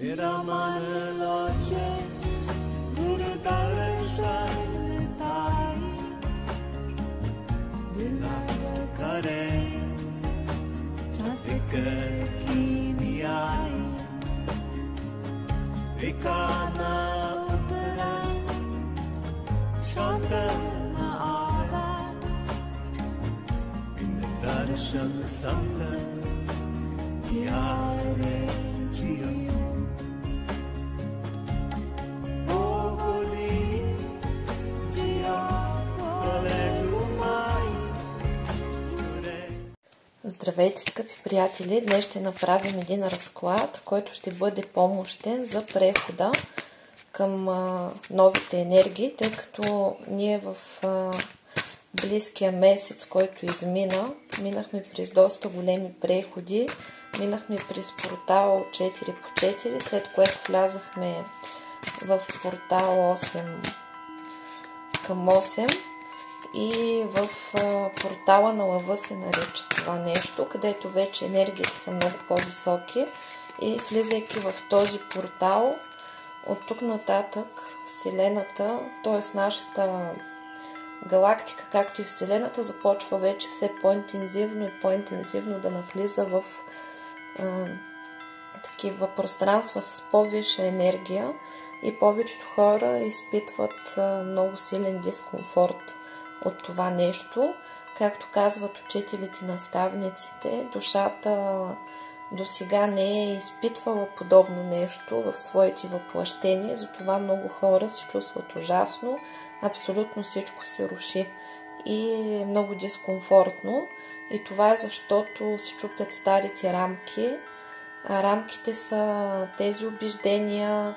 तेरा मन लाचे गुरु दर्शन ताई बिना करे चातिक की नियाई विकाना उतरा शांत न आगा बिन दर्शन संग प्यारे जियो Здравейте, скъпи приятели! Днес ще направим един разклад, който ще бъде помощен за прехода към новите енергии, тъй като ние в близкия месец, който минахме през доста големи преходи, минахме през портал 4x4, след което влязахме в портал 8 към 8 и в портала на лъва се нарича това нещо, където вече енергиите са много по-високи и влизайки в този портал, от тук нататък Вселената, т.е. нашата галактика, както и Вселената, започва вече все по-интензивно и по-интензивно да навлиза в такива пространства с по-висша енергия и повечето хора изпитват много силен дискомфорт от това нещо. Както казват учителите, наставниците, душата до сега не е изпитвала подобно нещо в своите въплъщения, затова много хора се чувстват ужасно, абсолютно всичко се руши и е много дискомфортно. И това е защото се чупят старите рамки. А рамките са тези убеждения,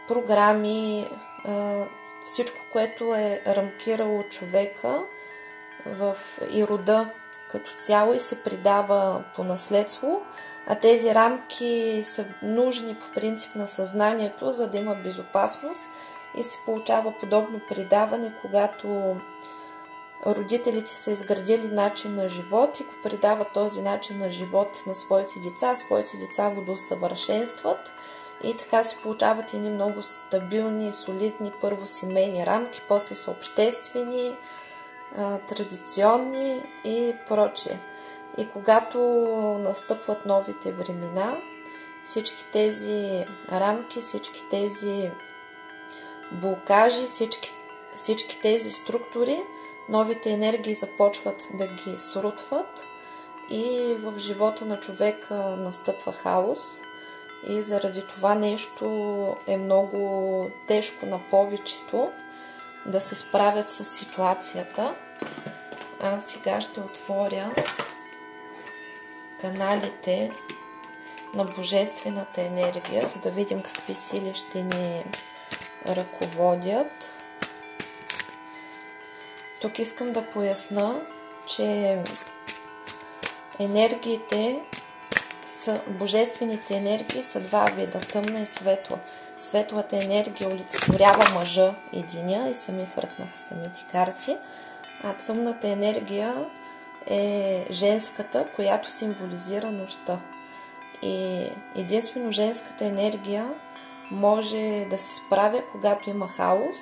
програми, всичко, което е рамкирало човека и рода като цяло и се предава по наследство, а тези рамки са нужни по принцип на съзнанието, за да има безопасност и се получава подобно предаване, когато родителите са изградили начин на живот и го предават този начин на живот на своите деца го доусъвършенстват и така се получават едни много стабилни, солидни първо семейни рамки, после са обществени, традиционни и прочие. И когато настъпват новите времена, всички тези рамки, всички тези блокажи, всички тези структури, новите енергии започват да ги срутват и в живота на човека настъпва хаос. И заради това нещо е много тежко на повечето да се справят с ситуацията. Аз сега ще отворя каналите на Божествената енергия, за да видим какви сили ще ни ръководят. Тук искам да поясна, че божествените енергии са два вида, тъмна и светла. Светлата енергия олицетворява мъжа, единия, и сами фръкнаха самите карти, а тъмната енергия е женската, която символизира нощта. И единствено женската енергия може да се справя, когато има хаос,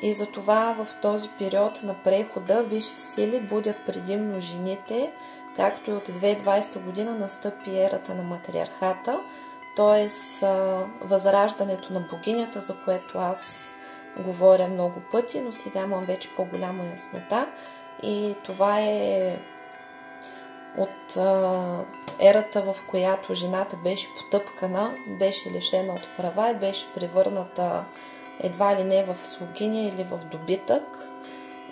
и затова в този период на прехода висшите сили будят предимно жените, както и от 2020 година настъпи ерата на матриархата, т.е. възраждането на богинята, за което аз говоря много пъти, но сега имам вече по-голяма яснота. И това е от ерата, в която жената беше потъпкана, беше лишена от права и беше превърната едва ли не в слугиня или в добитък.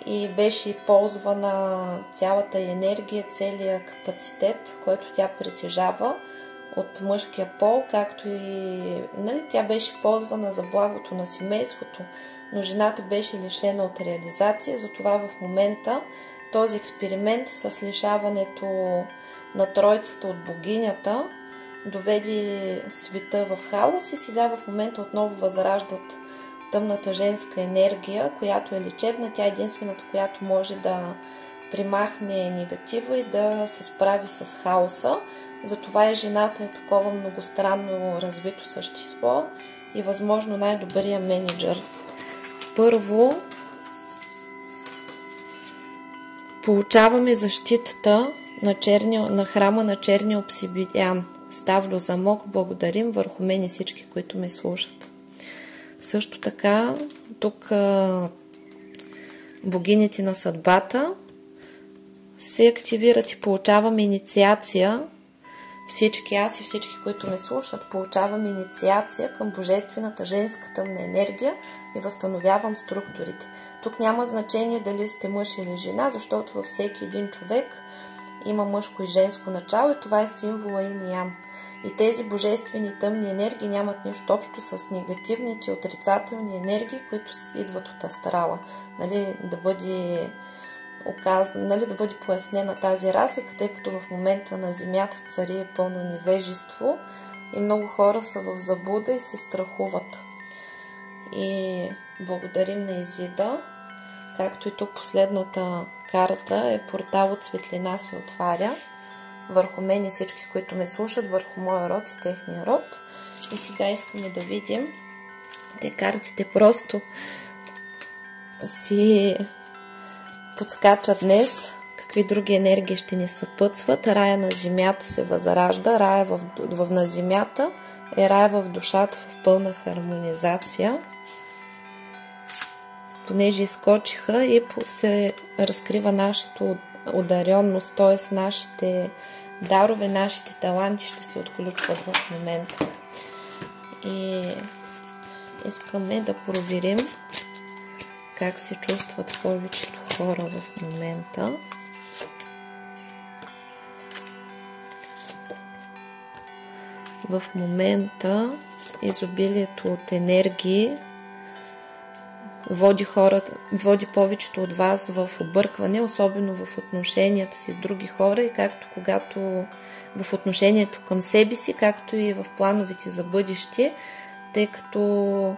И беше ползвана цялата енергия, целият капацитет, който тя притежава от мъжкия пол, както и тя беше ползвана за благото на семейството, но жената беше лишена от реализация. Затова в момента този експеримент с лишаването на тройцата от богинята доведе света в хаос и сега в момента отново възраждат тъмната женска енергия, която е лечебна. Тя е единствената, която може да примахне негатива и да се справи с хаоса. Затова и жената е такова многостранно развито същество и възможно най-добрия менеджер. Първо, получаваме защитата на храма на черния обсидиан. Ставлю замок, благодарим върху мен и всички, които ме слушат. Също така, тук богините на съдбата се активират и получаваме инициация. Всички аз и всички, които ме слушат, получаваме инициация към божествената женска тъмна енергия и възстановявам структурите. Тук няма значение дали сте мъж или жена, защото във всеки един човек има мъжко и женско начало и това е символа Инь и Ян. И тези божествени тъмни енергии нямат нищо общо с негативните отрицателни енергии, които идват от астрала. Да бъде да бъде пояснена тази разлика, тъй като в момента на Земята цари пълно невежество и много хора са в заблуда и се страхуват. И благодарим на Изида, както и тук последната карта е портал от светлина се отваря върху мен и всички, които ме слушат, върху моя род и техния род. И сега искаме да видим те картите просто си подскачат днес, какви други енергии ще ни съпътстват. Рая на земята се възражда, рая на земята е рая в душата в пълна хармонизация. Понеже изкочиха и се разкрива нашата одаренност, т.е. нашите дарове, нашите таланти ще се отключват в момента. И искаме да проверим как се чувстват повечето хора в момента. В момента изобилието от енергии води повечето от вас в объркване, особено в отношенията си с други хора и както когато в отношението към себе си, както и в плановете за бъдеще, тъй като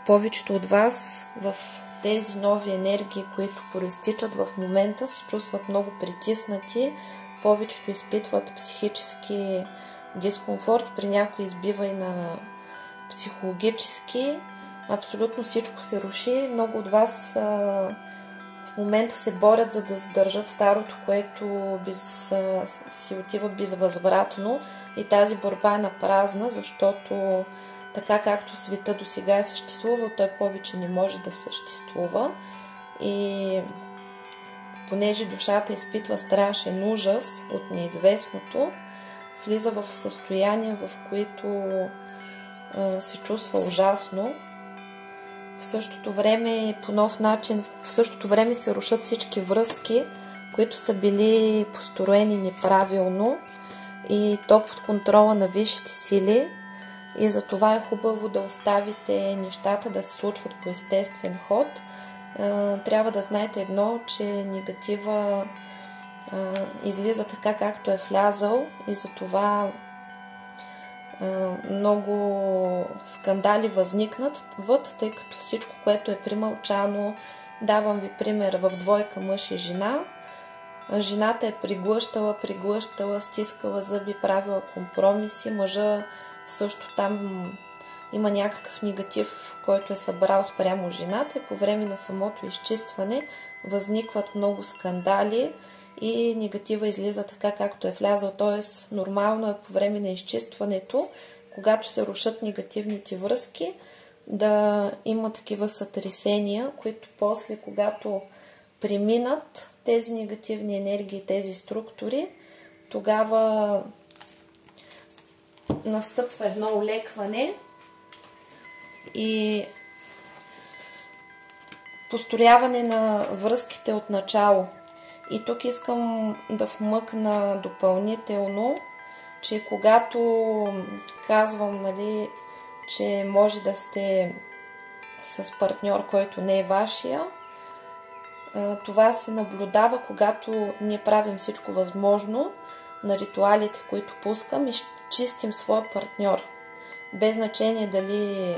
повечето от вас в тези нови енергии, които проистичат в момента, се чувстват много притиснати, повечето изпитват психически дискомфорт, при някои избива и на психологически. Абсолютно всичко се руши. Много от вас в момента се борят, за да задържат старото, което си отива безвъзвратно. И тази борба е на празна, защото така както света до сега е съществувал, той повече не може да съществува. И понеже душата изпитва страшен ужас от неизвестното, влиза в състояние, в които се чувства ужасно. В същото време по нов начин, в същото време се рушат всички връзки, които са били построени неправилно и то под контрола на висшите сили. И за това е хубаво да оставите нещата да се случват по естествен ход. Трябва да знаете едно, че негатива излиза така както е влязъл и за това много скандали възникнат, тъй като всичко, което е примълчано, давам ви пример в двойка мъж и жена. Жената е приглъщала, стискала зъби, правила компромиси, мъжа също там има някакъв негатив, който е събрал спрямо жената и по време на самото изчистване възникват много скандали и негатива излиза така както е влязъл. Т.е. нормално е по време на изчистването, когато се рушат негативните връзки, да има такива сътресения, които после, когато преминат тези негативни енергии, тези структури, тогава настъпва едно олекване и построяване на връзките от начало. И тук искам да вмъкна допълнително, че когато казвам, че може да сте с партньор, който не е вашия, това се наблюдава, когато ние правим всичко възможно на ритуалите, които пускам и чистим своя партньор. Без значение дали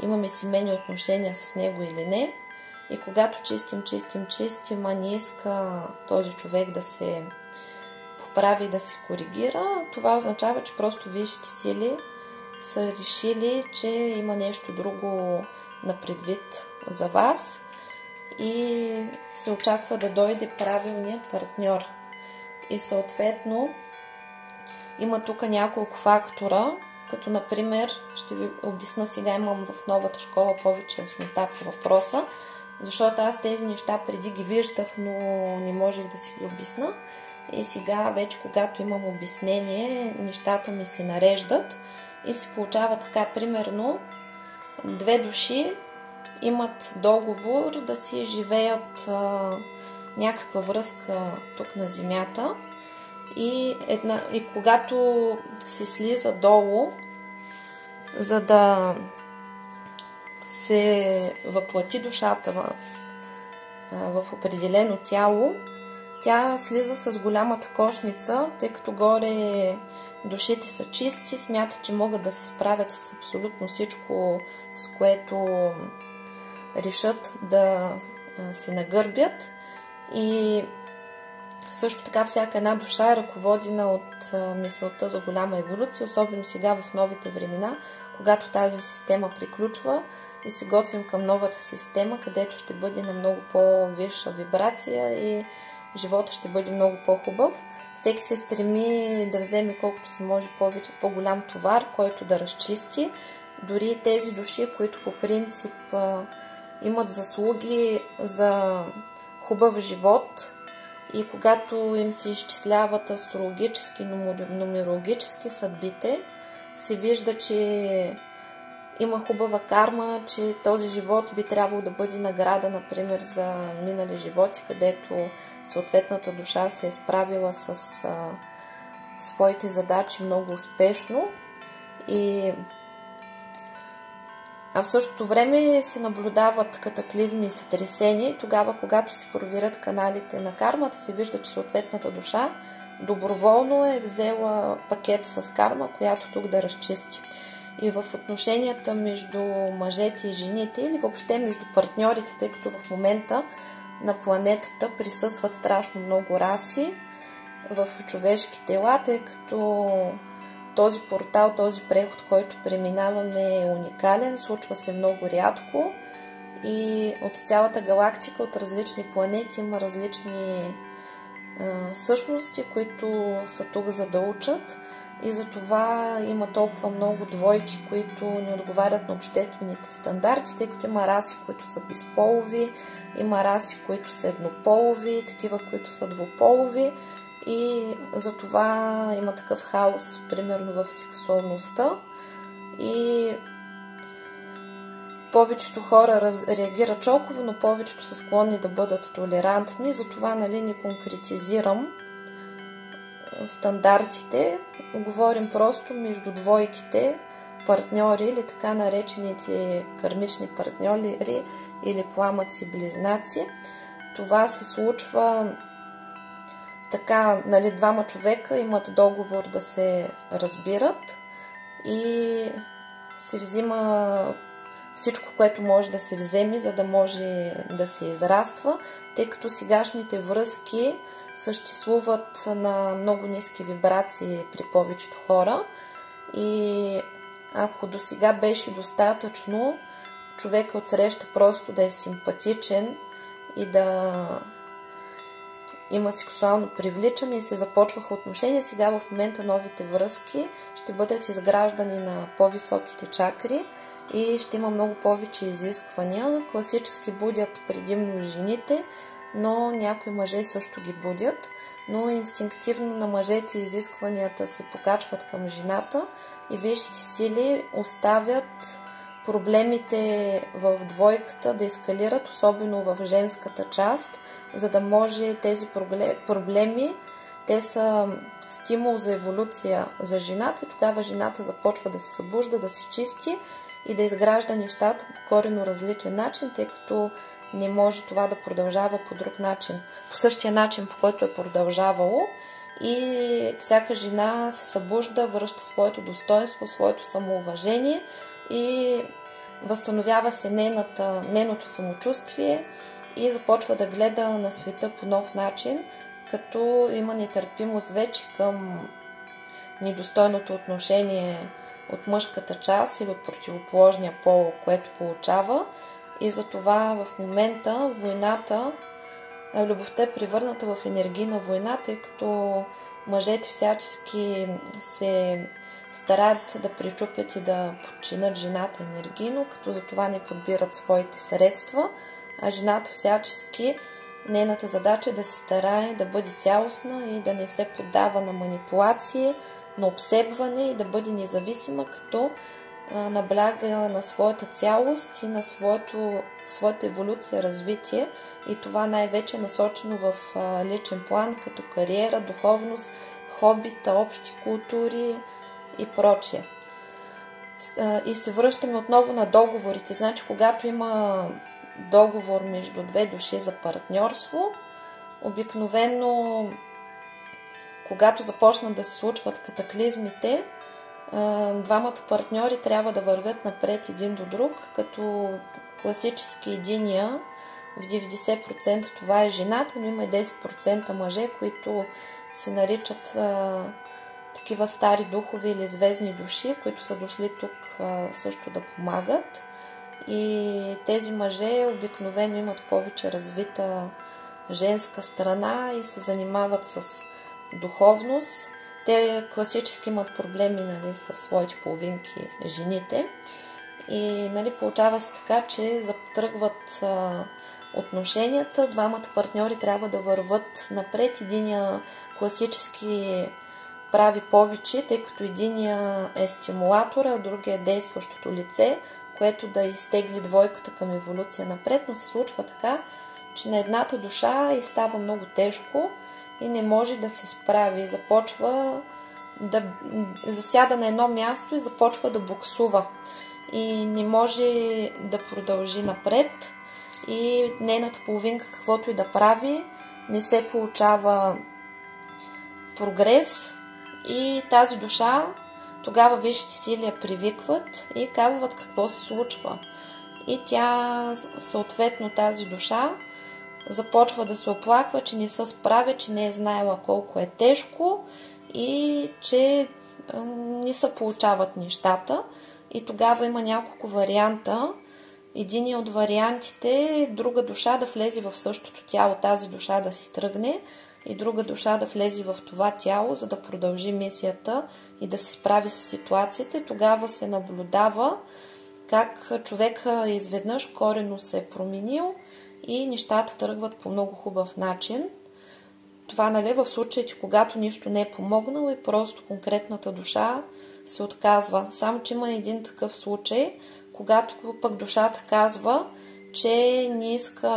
имаме семейни отношения с него или не. И когато чистим, а не иска този човек да се поправи, да се коригира, това означава, че просто висшите сили са решили, че има нещо друго на предвид за вас и се очаква да дойде правилният партньор. И съответно има тук няколко фактора, като например, ще ви обясна сега, имам в новата школа повече яснота по въпроса, защото аз тези неща преди ги виждах, но не можех да си ги обясна. И сега вече, когато имам обяснение, нещата ми се нареждат и се получава така, примерно, две души имат договор да си живеят някаква връзка тук на Земята и когато се слиза долу, за да се въплати душата в определено тяло, тя слиза с голямата кошница, тъй като горе душите са чисти, смятат, че могат да се справят с абсолютно всичко, с което решат да се нагърбят. И също така всяка една душа е ръководена от мисълта за голяма еволюция, особено сега в новите времена, когато тази система приключва и се готвим към новата система, където ще бъде на много по-висша вибрация и живота ще бъде много по-хубав. Всеки се стреми да вземе колкото се може по-голям товар, който да разчисти. Дори тези души, които по принцип имат заслуги за хубав живот и когато им се изчисляват астрологически, нумерологически съдбите, се вижда, че има хубава карма, че този живот би трябвало да бъде награда, например, за минали животи, където съответната душа се е справила с своите задачи много успешно. А в същото време се наблюдават катаклизми и сътресения и тогава, когато се проверят каналите на кармата, се вижда, че съответната душа доброволно е взела пакет с карма, която тук да разчисти. И в отношенията между мъжете и жените или въобще между партньорите, тъй като в момента на планетата присъстват страшно много раси в човешки тела, тъй като този портал, този преход, който преминаваме е уникален, случва се много рядко и от цялата галактика, от различни планети има различни същности, които са тук за да учат. И затова има толкова много двойки, които не отговарят на обществените стандарти, тъй като има раси, които са безполови, има раси, които са еднополови, такива, които са двуполови и затова има такъв хаос, примерно в сексуалността. И повечето хора реагират шоково, но повечето са склонни да бъдат толерантни, затова не конкретизирам стандартите, говорим просто между двойките партньори или така наречените кармични партньори или пламъци-близнаци. Това се случва така, двама човека имат договор да се разбират и се взима всичко, което може да се вземе, за да може да се израства, тъй като сегашните връзки съществуват на много ниски вибрации при повечето хора и ако до сега беше достатъчно човека отсреща просто да е симпатичен и да има сексуално привличане и се започваха отношения, сега в момента новите връзки ще бъдат изграждани на по-високите чакри и ще има много повече изисквания. Класически будят предимно жените, но някои мъже също ги будят, но инстинктивно на мъжете изискванията се покачват към жената и висшите сили оставят проблемите в двойката да ескалират, особено в женската част, за да може тези проблеми, те са стимул за еволюция за жената и тогава жената започва да се събужда, да се чисти и да изгражда нещата по коренно различен начин, тъй като не може това да продължава по друг начин, по същия начин, по който е продължавало и всяка жена се събужда, връща своето достоинство, своето самоуважение и възстановява се нейното самочувствие и започва да гледа на света по нов начин, като има нетърпимост вече към недостойното отношение от мъжката част или от противоположния пол, което получава. И затова в момента любовта е превърната в енергийна война, тъй като мъжете всячески се стараят да пречупят и да подчинят жената енергийно, като за това не подбират своите средства, а жената всячески, нейната задача е да се старае да бъде цялостна и да не се поддава на манипулации, на обсебване и да бъде независима, като набляга на своята цялост и на своята еволюция, развитие, и това най-вече е насочено в личен план, като кариера, духовност, хобита, общи култури и прочее. И се връщаме отново на договорите. Значи, когато има договор между две души за партньорство, обикновено, когато започнат да се случват катаклизмите, двамата партньори трябва да вървят напред един до друг, като класически единия в 90% това е жената, но има и 10% мъже, които се наричат такива стари духове или звездни души, които са дошли тук също да помагат. И тези мъже обикновено имат повече развита женска страна и се занимават с духовност. Те класически имат проблеми, нали, с своите половинки, жените. И, нали, получава се така, че затръгват отношенията, двамата партньори трябва да върват напред. Единия класически прави повече, тъй като единия е стимулатора, а другия е действащото лице, което да изтегли двойката към еволюция напред, но се случва така, че на едната душа и става много тежко и не може да се справи. Започва да засяда на едно място и започва да буксува. И не може да продължи напред. И нейната половинка, каквото и да прави, не се получава прогрес. И тази душа, тогава висшите сили я привикват и казват какво се случва. И тя, съответно тази душа, започва да се оплаква, че не се справя, че не е знаела колко е тежко и че не се получават нещата. И тогава има няколко варианта. Един от вариантите е друга душа да влезе в същото тяло, тази душа да си тръгне и друга душа да влезе в това тяло, за да продължи мисията и да се справи с ситуацията. Тогава се наблюдава как човека изведнъж коренно се е променил и нещата тръгват по много хубав начин. Това, нали, в случаите, когато нищо не е помогнало и просто конкретната душа се отказва. Само че има един такъв случай, когато пък душата казва, че не иска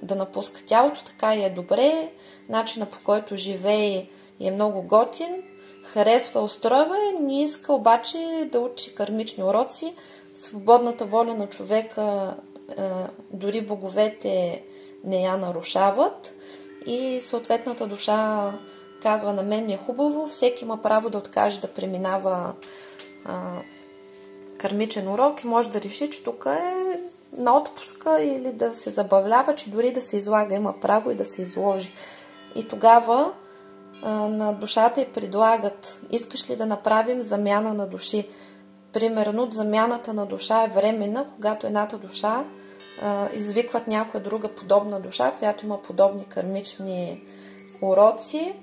да напуска тялото, така и е добре, начина по който живее е много готин, харесва, устройва, не иска обаче да учи кармични уроци. Свободната воля на човека, дори боговете не я нарушават и съответната душа казва: на мен ми е хубаво, всеки има право да откаже да преминава кармичен урок и може да реши, че тук е на отпуска или да се забавлява, че дори да се излага, има право и да се изложи. И тогава на душата й предлагат: искаш ли да направим замяна на души? Примерно замяната на душа е временна, когато едната душа извикват някоя друга подобна душа, която има подобни кармични уроци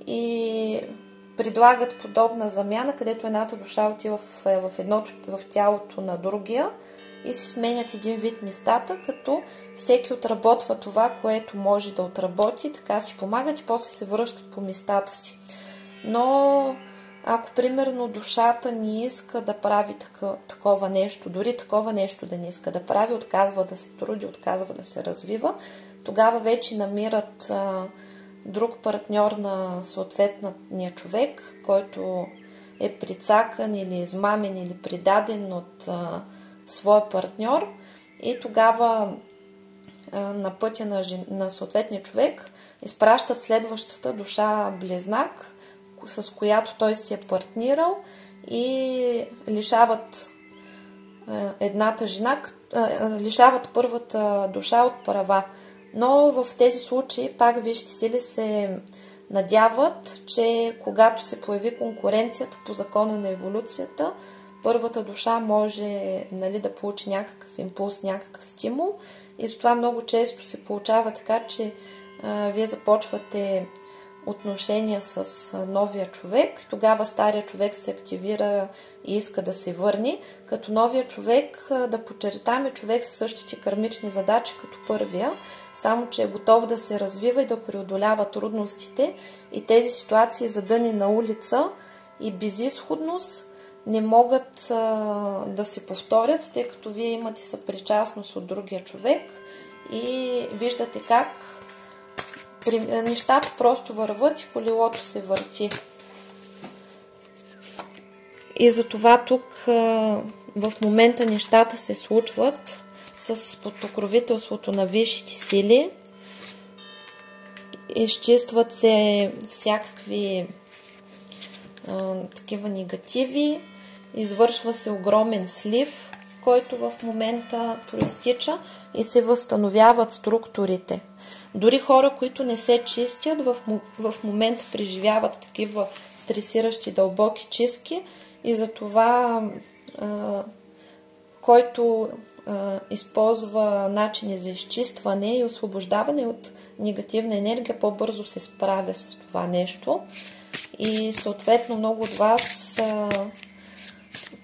и предлагат подобна замяна, където едната душа отива в тялото на другия и се сменят един вид местата, като всеки отработва това, което може да отработи, така си помагат и после се връщат по местата си. Но ако примерно душата не иска да прави такова нещо, дори такова нещо да не иска да прави, отказва да се труди, отказва да се развива, тогава вече намират друг партньор на съответния човек, който е прицакан или измамен или предаден от своя партньор, и тогава на пътя на съответния човек изпращат следващата душа близнак, с която той си е партнирал, и лишават едната жена, лишават първата душа от права. Но в тези случаи пак висшите сили се надяват, че когато се появи конкуренцията по закона на еволюцията, първата душа може, нали, да получи някакъв импулс, някакъв стимул. И затова много често се получава така, че вие започвате отношения с новия човек. Тогава стария човек се активира и иска да се върне. Като новия човек, да подчертаме, човек със същите кармични задачи като първия, само че е готов да се развива и да преодолява трудностите. И тези ситуации за дъни на улица и безизходност не могат да се повторят, тъй като вие имате съпричастност от другия човек и виждате как нещата просто върват и колелото се върти. И затова тук в момента нещата се случват под покровителството на висшите сили. Изчистват се всякакви такива негативи, извършва се огромен слив, който в момента проистича и се възстановяват структурите. Дори хора, които не се чистят, в момента преживяват такива стресиращи дълбоки чистки и затова който използва начини за изчистване и освобождаване от негативна енергия, по-бързо се справя с това нещо. И съответно много от вас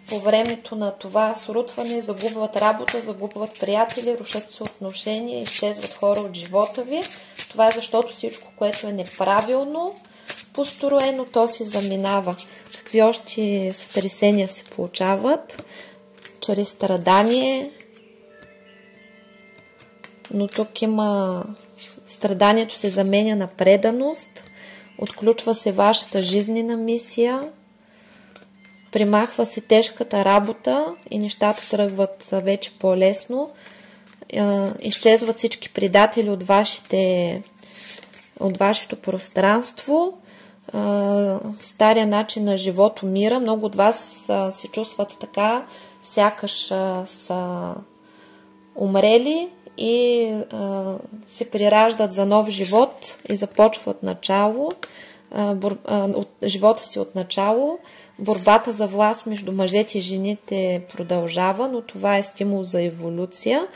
по времето на това срутване загубват работа, загубват приятели, рушат се отношения, изчезват хора от живота ви. Това е защото всичко, което е неправилно построено, то си заминава. Какви още сътресения се получават? Чрез страдание. Но тук има страданието се заменя на преданост. Отключва се вашата жизнена мисия. Примахва се тежката работа и нещата тръгват вече по-лесно. Изчезват всички предатели от вашето пространство. Стария начин на живот умира. Много от вас се чувстват така, сякаш са умрели и се прираждат за нов живот и започват начало, живота си от начало. Борбата за власт между мъжете и жените продължава, но това е стимул за еволюция,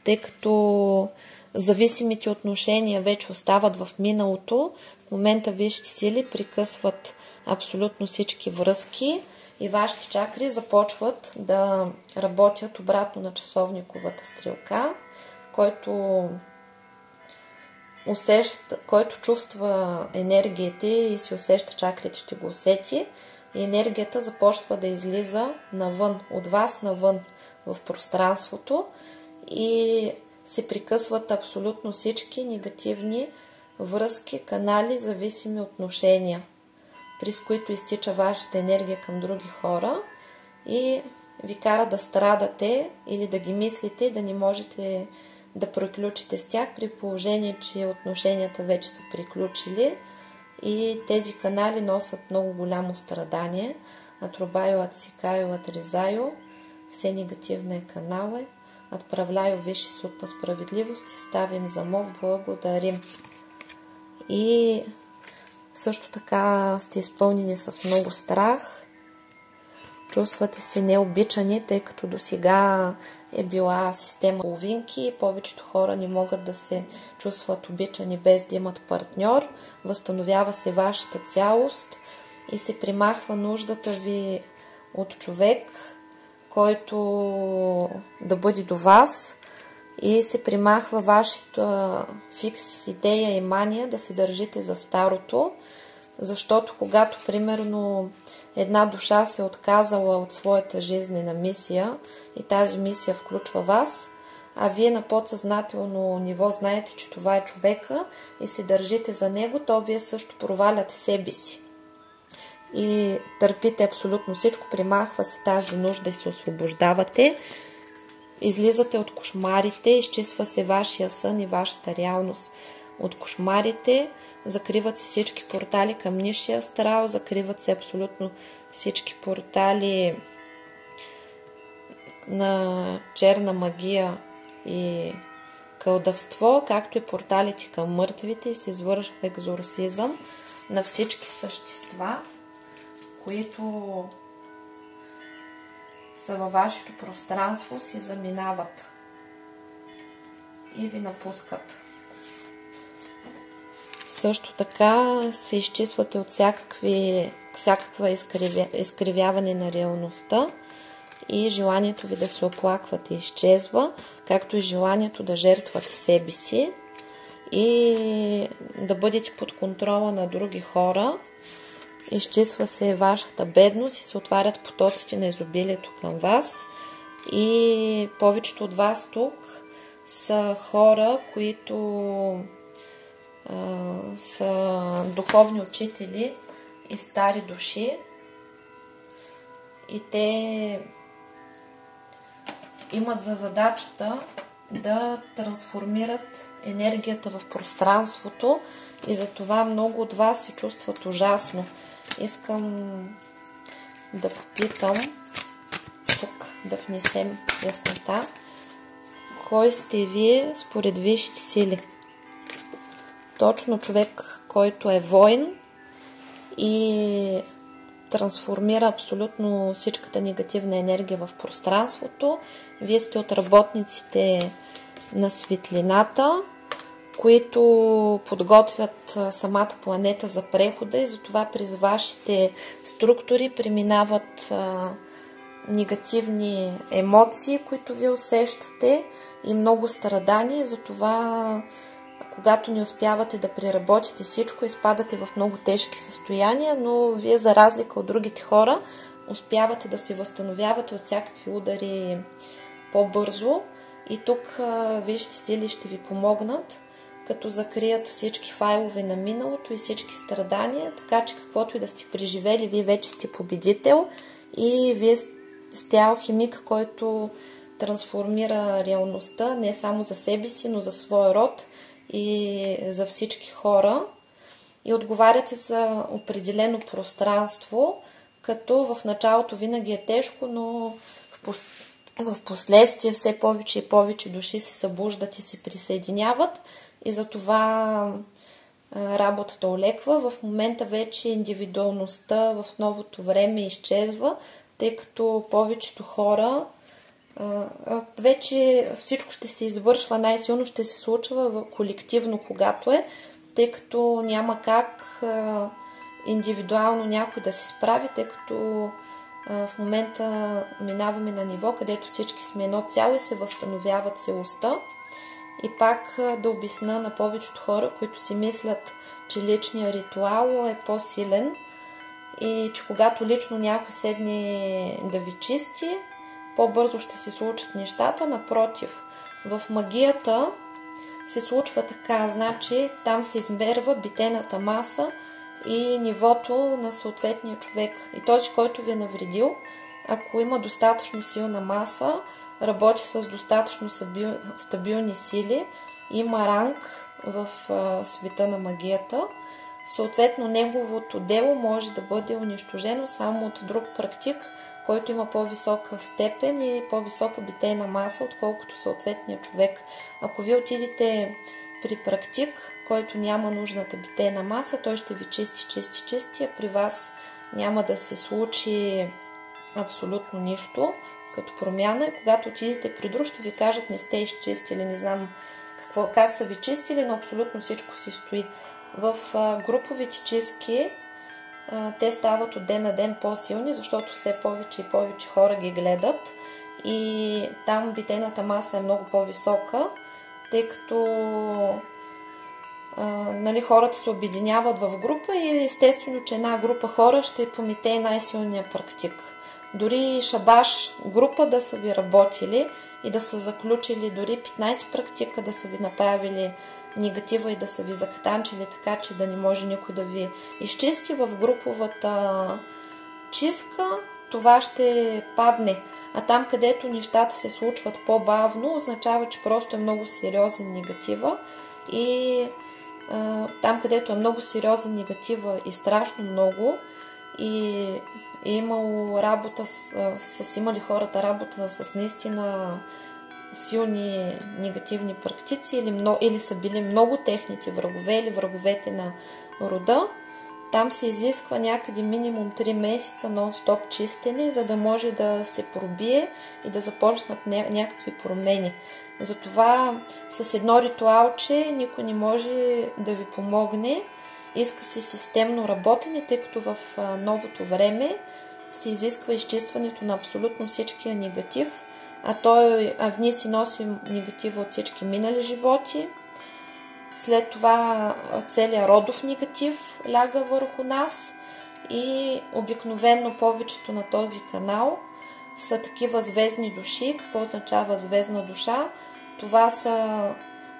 тъй като зависимите отношения вече остават в миналото. В момента висшите сили прекъсват абсолютно всички връзки и вашите чакри започват да работят обратно на часовниковата стрелка, който чувства енергията и си усеща чакрите, ще го усети. И енергията започва да излиза навън, от вас навън в пространството и се прекъсват абсолютно всички негативни връзки, канали, зависими отношения, през които изтича вашата енергия към други хора и ви кара да страдате или да ги мислите, да не можете да приключите с тях, при положение, че отношенията вече са приключили. И тези канали носят много голямо страдание. Атрубайо, Ацикайо, Атризайо, все негативно е канале. Отправляю висши суд по справедливости, ставим замок, благодарим. И също така сте изпълнени с много страх. Чувствате се необичани, тъй като досега е била система половинки и повечето хора не могат да се чувстват обичани без да имат партньор. Възстановява се вашата цялост и се примахва нуждата ви от човек, който да бъде до вас, и се примахва вашата фикс идея и мания да се държите за старото, защото когато примерно една душа се е отказала от своята жизнена мисия и тази мисия включва вас, а вие на подсъзнателно ниво знаете, че това е човека и се държите за него, то вие също проваляте себе си и търпите абсолютно всичко, примахва се тази нужда и се освобождавате, излизате от кошмарите, изчиства се вашия сън и вашата реалност от кошмарите, закриват се всички портали към нисшия астрал, закриват се абсолютно всички портали на черна магия и кълдавство, както и порталите към мъртвите, и се извършва екзорсизъм на всички същества, които са във вашето пространство, си заминават и ви напускат. Също така се изчиствате от всякаква изкривяване на реалността и желанието ви да се оплаквате изчезва, както и желанието да жертвате себе си и да бъдете под контрола на други хора. Изчиства се вашата бедност и се отварят потоците на изобилието към вас. И повечето от вас тук са хора, които са духовни учители и стари души. И те имат за задачата да трансформират енергията в пространството и затова много от вас се чувстват ужасно. Искам да попитам тук, да внесем яснота. Кой сте вие според висшите сили? Точно човек, който е воин и трансформира абсолютно всичката негативна енергия в пространството. Вие сте от работниците на светлината, които подготвят самата планета за прехода и затова през вашите структури преминават негативни емоции, които ви усещате и много страдания. Затова когато не успявате да преработите всичко, изпадате в много тежки състояния, но вие за разлика от другите хора успявате да се възстановявате от всякакви удари по-бързо и тук висшите сили ще ви помогнат, като закрият всички файлове на миналото и всички страдания, така че каквото и да сте преживели, вие вече сте победител и вие сте алхимик, който трансформира реалността не само за себе си, но за своя род и за всички хора. И отговаряте за определено пространство, като в началото винаги е тежко, но в последствие все повече и повече души се събуждат и се присъединяват и затова работата олеква. В момента вече индивидуалността в новото време изчезва, тъй като повечето хора вече всичко ще се извършва, най-силно ще се случва колективно, когато е, тъй като няма как индивидуално някой да се справи, тъй като в момента минаваме на ниво, където всички сме едно цяло и се възстановява целостта. И пак да обясна на повечето хора, които си мислят, че личният ритуал е по-силен и че когато лично някой седне да ви чисти, по-бързо ще се случат нещата. Напротив, в магията се случва така, значи там се измерва битената маса и нивото на съответния човек. И този, който ви е навредил, ако има достатъчно силна маса, работи с достатъчно стабилни сили, има ранг в света на магията, съответно неговото дело може да бъде унищожено само от друг практик, който има по-висока степен и по-висока битейна маса, отколкото съответния човек. Ако ви отидете при практик, който няма нужната битейна маса, той ще ви чисти, а при вас няма да се случи абсолютно нищо като промяна. И когато отидете при друг, ще ви кажат, не сте изчистили, не знам как са ви чистили, но абсолютно всичко си стои. В груповите чистки те стават от ден на ден по-силни, защото все повече и повече хора ги гледат и там битейната маса е много по-висока, тъй като хората се обединяват в група и естествено, че една група хора ще помите най-силния практик. Дори шабаш група да са ви работили и да са заключили дори 15 практика, да са ви направили негатива и да са ви закатанчили така, че да не може никой да ви изчисти в груповата чистка, това ще падне. А там, където нещата се случват по-бавно, означава, че просто е много сериозен негатива и там, където е много сериозен негатива и страшно много, и е имало работа с имали хората работа с наистина силни негативни практици или са били много техните врагове или враговете на рода, там се изисква някъде минимум 3 месеца нон-стоп чистене, за да може да се пробие и да започнат някакви промени. Затова с едно ритуалче никой не може да ви помогне. Иска се системно работене, тъй като в новото време се изисква изчистването на абсолютно всичкия негатив, а ние си носим негатива от всички минали животи. След това целият родов негатив ляга върху нас и обикновено повечето на този канал са такива звездни души. Какво означава звездна душа? Това са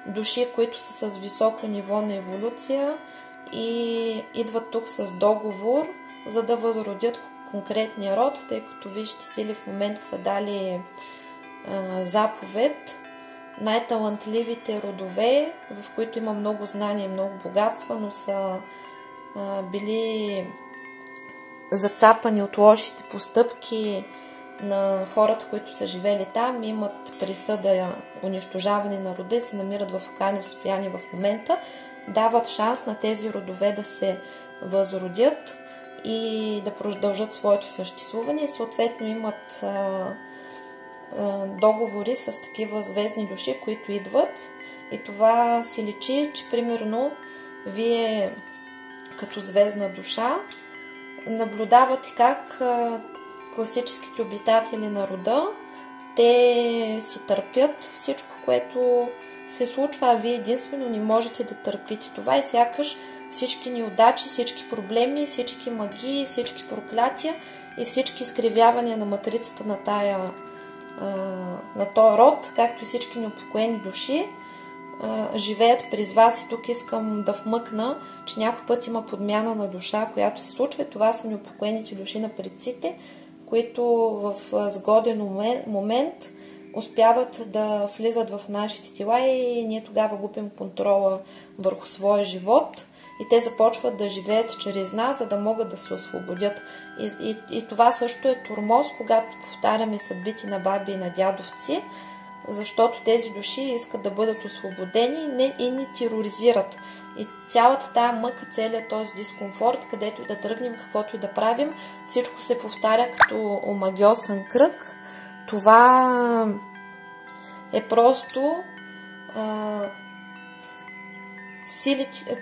души, които са с високо ниво на еволюция и идват тук с договор, за да възродят конкретния род, тъй като висшите сили в момента са дали заповед най-талантливите родове, в които има много знания и много богатства, но са били зацапани от лошите постъпки на хората, които са живели там, имат присъда унищожаване на рода и се намират в окаяно състояние в момента, дават шанс на тези родове да се възродят и да продължат своето съществуване и съответно имат договори с такива звездни души, които идват, и това си личи, че примерно вие като звездна душа наблюдавате как класическите обитатели на рода, те си търпят всичко, което се случва, а вие единствено не можете да търпите това и сякаш всички неудачи, всички проблеми, всички магии, всички проклятия и всички изкривявания на матрицата на този род, както и всички неупокоени души, живеят през вас. И тук искам да вмъкна, че някой път има подмяна на душа, която се случва. Това са неупокоените души на предците, които в сгоден момент успяват да влизат в нашите тела и ние тогава губим контрола върху своя живот и те започват да живеят чрез нас, за да могат да се освободят. И това също е тормоз, когато повтаряме съдбите на баби и на дядовци, защото тези души искат да бъдат освободени и ни тероризират. И цялата тая мъка, целият този дискомфорт, където и да тръгнем, каквото и да правим, всичко се повтаря като омагьосан кръг. Това е просто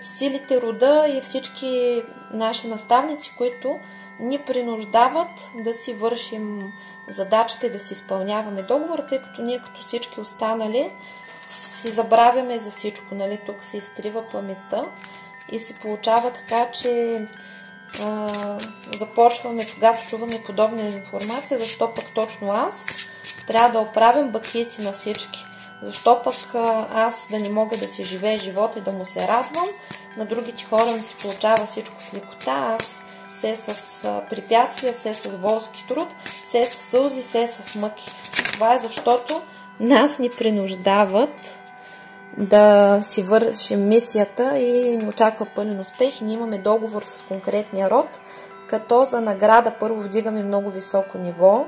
силите рода и всички наши наставници, които ни принуждават да си вършим задачата и да си изпълняваме договора, тъй като ние като всички останали си забравяме за всичко. Нали? Тук се изтрива паметта и се получава така, че започваме, когато чуваме подобна информация, защо пък точно аз трябва да оправям бакиите на всички. Защо пък аз да не мога да си живея живота и да му се радвам, на другите хора ми се получава всичко с лекота, аз все с препятствия, все с волски труд, все с сълзи, все с мъки. Това е защото нас ни принуждават да си вършим мисията и ни очаква пълен успех и ние имаме договор с конкретния род, като за награда първо вдигаме много високо ниво.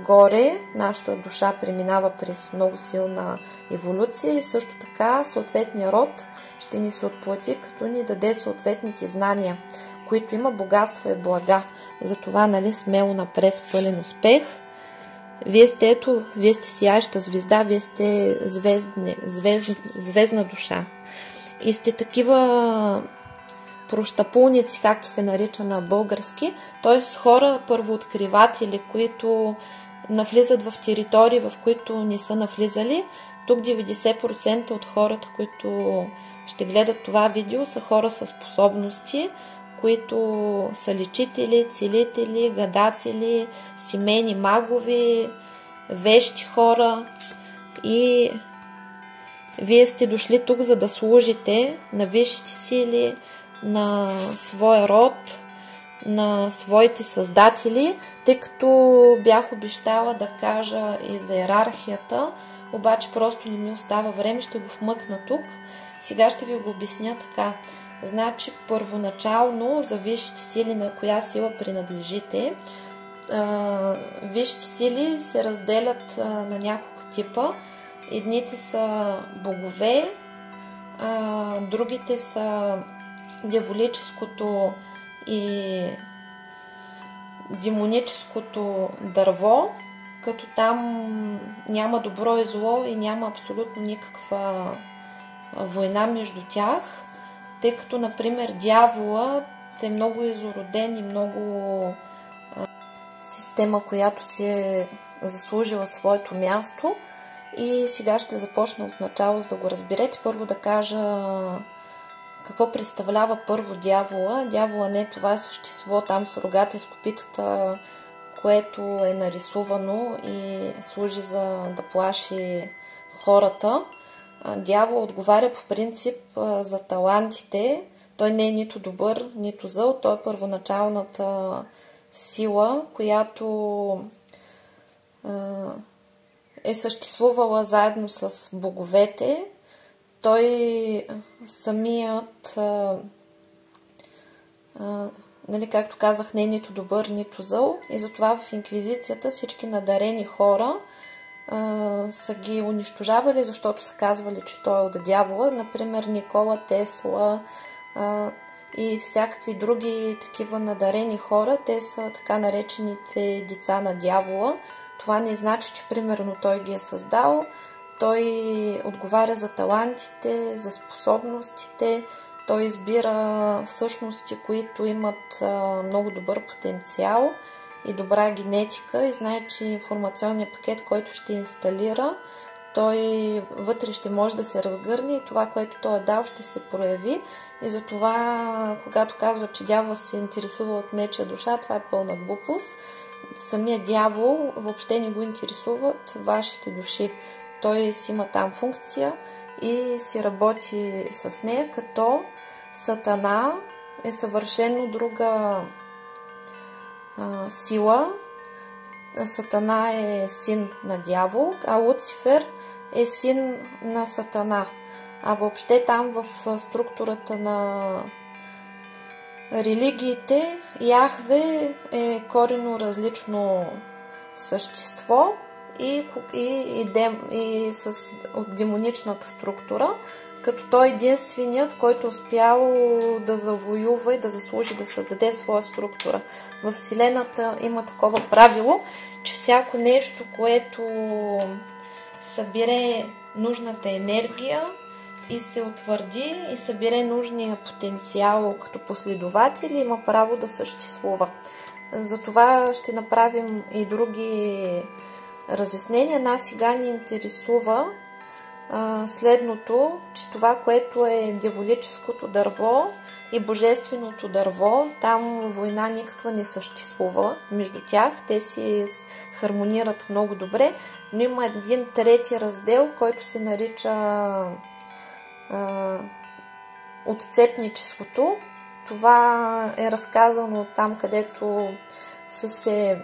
Горе нашата душа преминава през много силна еволюция и също така съответния род ще ни се отплати, като ни даде съответните знания, които има богатство и блага. Затова, нали, смело напред с пълен успех. Вие сте сияща звезда, вие сте звездна душа. И сте такива прощапулници, както се нарича на български, т.е. хора първооткриватели, които навлизат в територии, в които не са навлизали. Тук 90% от хората, които ще гледат това видео, са хора с способности, които са лечители, целители, гадатели, семейни магови, вещи хора. И вие сте дошли тук, за да служите на висшите сили, на своя род, на своите създатели, тъй като бях обещала да кажа и за иерархията, обаче просто не ми остава време, ще го вмъкна тук. Сега ще ви го обясня така. Значи първоначално за висшите сили, на коя сила принадлежите, висшите сили се разделят на няколко типа. Едните са богове, другите са дяволическото и демоническото дърво, като там няма добро и зло и няма абсолютно никаква война между тях, тъй като, например, дявола е много изороден и много система, която си е заслужила своето място. И сега ще започна от начало, за да го разберете. Първо да кажа какво представлява първо дявола. Дявола не е това същество там с рогата и с копитата, което е нарисувано и служи за да плаши хората. Дявол отговаря по принцип за талантите. Той не е нито добър, нито зъл. Той е първоначалната сила, която е съществувала заедно с боговете. Той самият, както казах, не е нито добър, нито зъл. И затова в инквизицията всички надарени хора са ги унищожавали, защото са казвали, че той е от дявола. Например, Никола Тесла и всякакви други такива надарени хора, те са така наречените деца на дявола. Това не значи, че примерно той ги е създал. Той отговаря за талантите, за способностите. Той избира същности, които имат много добър потенциал и добра генетика и знае, че информационният пакет, който ще инсталира, той вътре ще може да се разгърне и това, което той е дал, ще се прояви. И затова, когато казва, че дявол се интересува от нечия душа, това е пълна глупост. Самия дявол въобще не го интересуват вашите души. Той си има там функция и си работи с нея, като Сатана е съвършено друга сила. Сатана е син на дявол, а Луцифер е син на Сатана. А въобще там в структурата на религиите Яхве е коренно различно същество и от демоничната структура, като той е единственият, който успял да завоюва и да заслужи да създаде своя структура. В Вселената има такова правило, че всяко нещо, което събере нужната енергия и се утвърди и събере нужния потенциал като последователи, има право да съществува. Затова ще направим и други разяснения. Нас сега ни интересува следното, че това, което е дяволическото дърво и божественото дърво, там война никаква не съществува между тях. Те си хармонират много добре, но има един трети раздел, който се нарича отцепничеството. Това е разказано там, където са се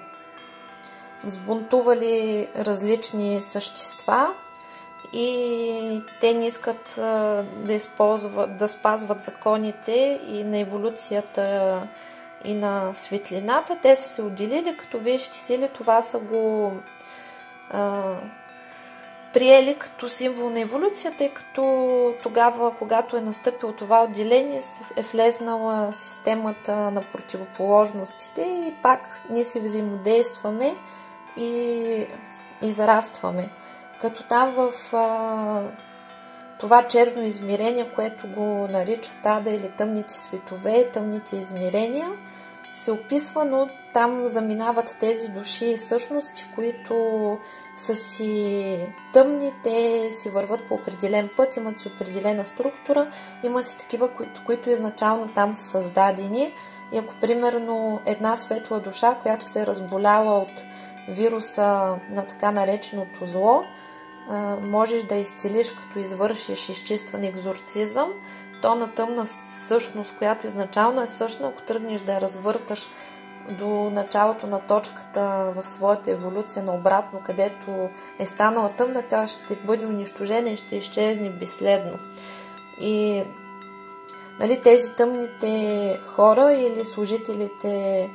взбунтували различни същества и те не искат да спазват законите и на еволюцията и на светлината. Те са се отделили като висшите сили. Това са го приели като символ на еволюцията, тъй като тогава, когато е настъпило това отделение, е влезнала системата на противоположностите и пак ние си взаимодействаме и израстваме. Като там в това черно измерение, което го наричат Ада или тъмните светове, тъмните измерения, се описва, но там заминават тези души и същности, които са си тъмни, те си върват по определен път, имат си определена структура, има си такива, които изначално там са създадени. И ако примерно една светла душа, която се е разболяла от вируса на така нареченото зло, можеш да изцелиш, като извършиш изчистване, екзорцизъм, то на тъмна същност, която изначално е същна, ако тръгнеш да я развърташ до началото на точката в своята еволюция наобратно, където е станала тъмна, тя ще бъде унищожена и ще изчезне безследно. И нали, тези тъмните хора или служителите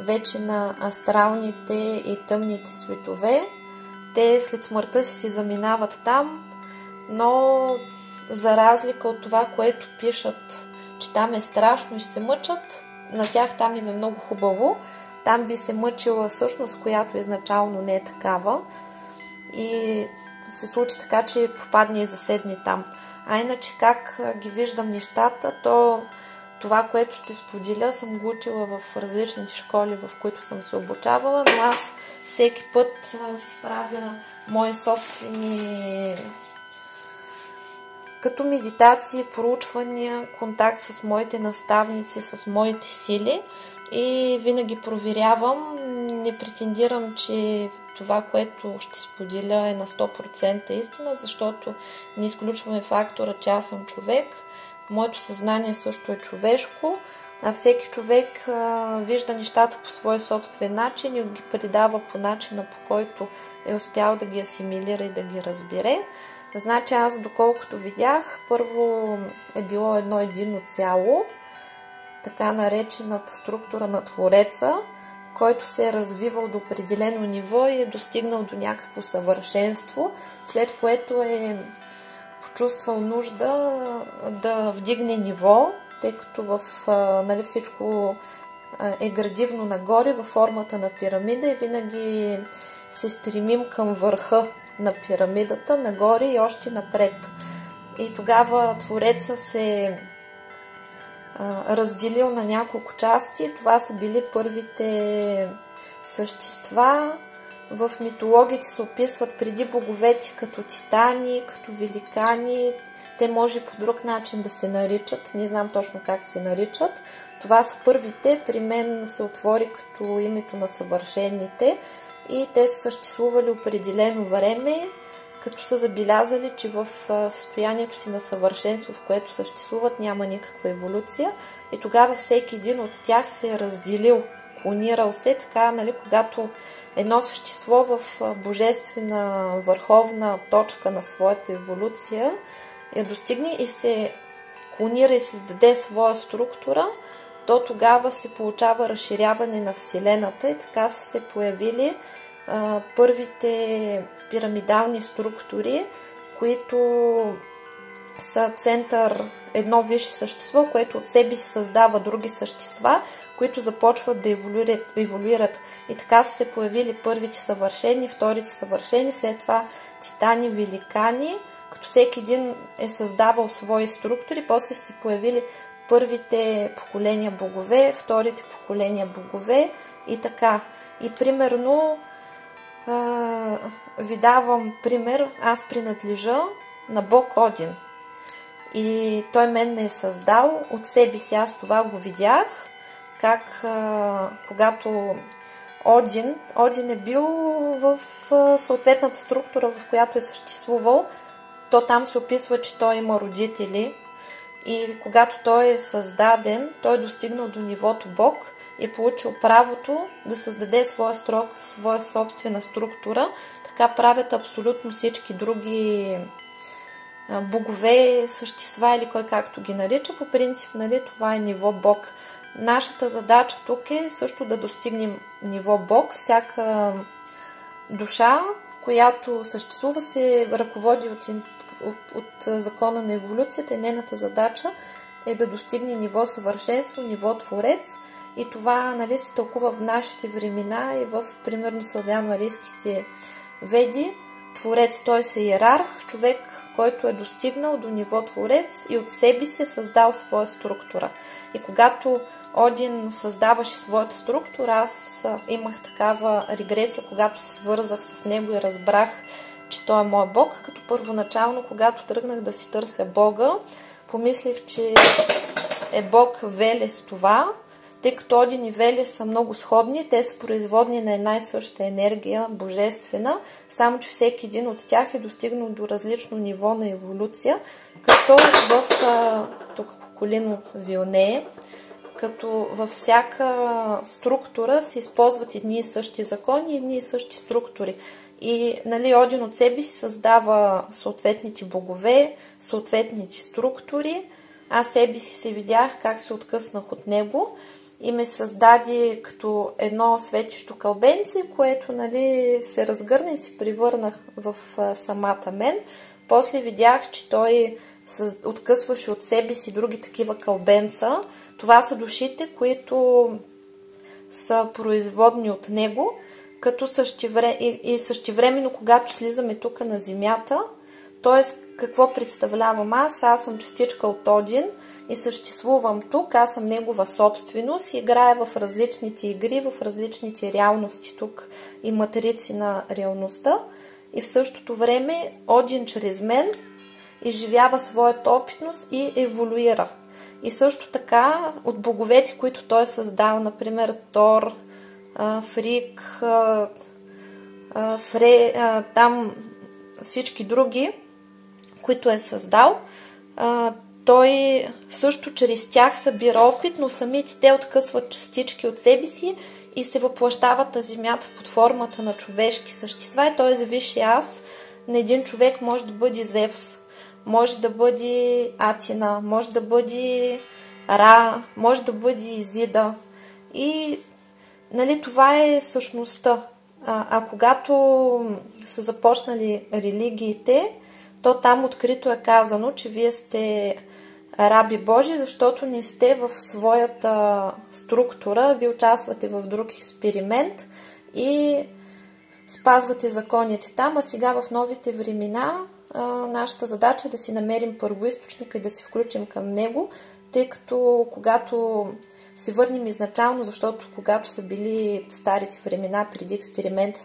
вече на астралните и тъмните светове, те след смъртта си заминават там, но за разлика от това, което пишат, че там е страшно и ще се мъчат, на тях там им е много хубаво. Там би се мъчила същност, която изначално не е такава, и се случи така, че попадне и заседне там. А иначе как ги виждам нещата, то това, което ще споделя, съм го учила в различните школи, в които съм се обучавала, но аз всеки път си правя мои собствени като медитации, проучвания, контакт с моите наставници, с моите сили и винаги проверявам. Не претендирам, че това, което ще споделя, е на 100% истина, защото не изключваме фактора, че аз съм човек. Моето съзнание също е човешко, а всеки човек вижда нещата по свой собствен начин и ги предава по начина, по който е успял да ги асимилира и да ги разбере. Значи аз, доколкото видях, първо е било едно единно цяло, така наречената структура на Твореца, който се е развивал до определено ниво и е достигнал до някакво съвършенство, след което е почувствал нужда да вдигне ниво, тъй като нали, всичко е градивно нагоре във формата на пирамида и винаги се стремим към върха на пирамидата, нагоре и още напред. И тогава Твореца се разделил на няколко части. Това са били първите същества. В митологите се описват преди боговете като титани, като великани. Те може по друг начин да се наричат. Не знам точно как се наричат. Това са първите. При мен се отвори като името на съвършените. И те са съществували определено време, като са забелязали, че в състоянието си на съвършенство, в което съществуват, няма никаква еволюция. И тогава всеки един от тях се е разделил, клонирал се, така, нали, когато едно същество в божествена върховна точка на своята еволюция я достигне и се клонира и създаде своя структура, то тогава се получава разширяване на Вселената и така са се появили първите пирамидални структури, които са център, едно висше същество, което от себе си създава други същества, които започват да еволюират. И така са се появили първите съвършени, вторите съвършени, след това титани, великани, като всеки един е създавал свои структури, после са се появили първите поколения богове, вторите поколения богове и така. И примерно ви давам пример, аз принадлежа на Бог Один. И той мен ме е създал от себе си, аз това го видях, как когато Один е бил в съответната структура, в която е съществувал, то там се описва, че той има родители и когато той е създаден, той е достигнал до нивото Бог и е получил правото да създаде своя собствена структура. Така правят абсолютно всички други богове, същества или кой както ги нарича. По принцип, нали, това е ниво Бог. Нашата задача тук е също да достигнем ниво Бог. Всяка душа, която съществува, се ръководи от закона на еволюцията и нейната задача е да достигне ниво съвършенство, ниво Творец. И това, нали, се тълкува в нашите времена и в, примерно, славяно-арийските веди. Творец, той е иерарх, човек, който е достигнал до ниво Творец и от себе си е създал своя структура. И когато Один създаваше своята структура, аз имах такава регресия, когато се свързах с него и разбрах, че той е мой Бог, като първоначално, когато тръгнах да си търся Бога, помислих, че е Бог Велес това, тъй като Один и Велес са много сходни, те са производни на една и съща енергия, божествена, само че всеки един от тях е достигнал до различно ниво на еволюция, като тук Коколино вилнее, като във всяка структура се използват едни и същи закони, едни и същи структури. И, нали, Один от себе си създава съответните богове, съответните структури, аз себе си се видях как се откъснах от него и ме създаде като едно светищо кълбенце, което, нали, се разгърна и се превърнах в самата мен. После видях, че той откъсваше от себе си други такива кълбенца. Това са душите, които са производни от него, като същевременно, когато слизаме тук на земята, т.е. какво представлявам аз? Аз съм частичка от Один и съществувам тук, аз съм негова собственост и играя в различните игри, в различните реалности тук и матрици на реалността. И в същото време Один чрез мен изживява своята опитност и еволюира. И също така от боговете, които той е създал, например Тор, Фрик, там всички други, които е създал, той също чрез тях събира опит, но самите те откъсват частички от себе си и се въплъщават на земята под формата на човешки същества. И т.е. висшия аз на един човек може да бъде Зевс, може да бъде Атина, може да бъде Ра, може да бъде Изида. И, нали, това е същността. А когато са започнали религиите, то там открито е казано, че вие сте раби Божи, защото не сте в своята структура, вие участвате в друг експеримент и спазвате законите там, а сега в новите времена нашата задача е да си намерим първоизточника и да се включим към него, тъй като когато се върнем изначално, защото когато са били старите времена преди експеримента